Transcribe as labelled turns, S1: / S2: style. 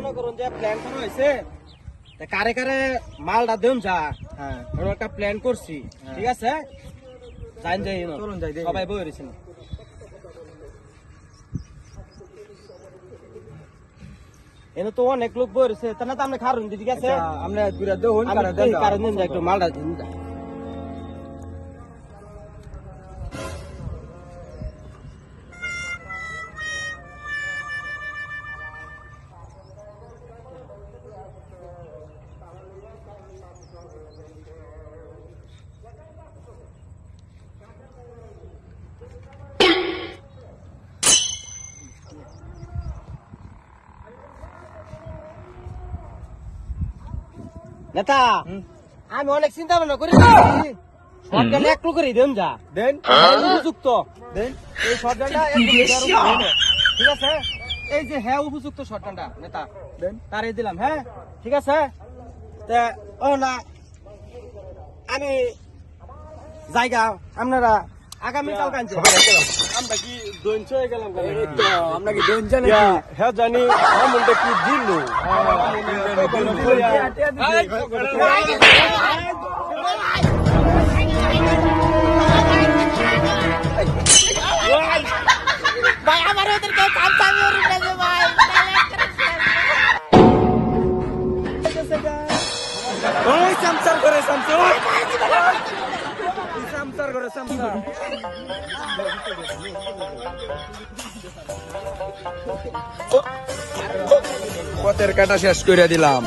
S1: মনে করুন যে প্ল্যান করা হয়েছে কারে কারে মালটা দেন যা।
S2: হ্যাঁ
S1: আমরা একটা প্ল্যান করছি, ঠিক আছে? যাই যাই
S2: চলুন যাই দেখি।
S1: সবাই বই রয়েছেন। এনে তো অনেক লোক বই রয়েছে, তা না তো আমরা খারুন, ঠিক আছে?
S2: আমরা দুরা দেখুন
S1: কারণ দিন যা একটু মালটা দিন যা। নেতা, আমি অনেক চিন্তা ভাবনা করি শর্টগান একটু করে দেন যা।
S2: দেন
S1: উপযুক্ত
S2: দেন
S1: এই শর্টগানটা ঠিক আছে? এই যে হ্যাঁ উপযুক্ত শর্টগানটা নেতা
S2: দেন
S1: তারে দিলাম। হ্যাঁ ঠিক আছে। তা ও না আমি জায়গা আপনারা আগামীকাল কানছে
S3: আমরা কি দৈঞ্চ হয়ে গেলাম
S2: আমরা কি দেন জানি
S3: হ্যাঁ জানি আমনটা কি দিল
S4: ভাই আমার ওদেরকে কামসামি ওর কাছে ভাই
S2: ওই সামসার করে সামসার সামসার করে সামসার পথের কাটা শেষ করে দিলাম।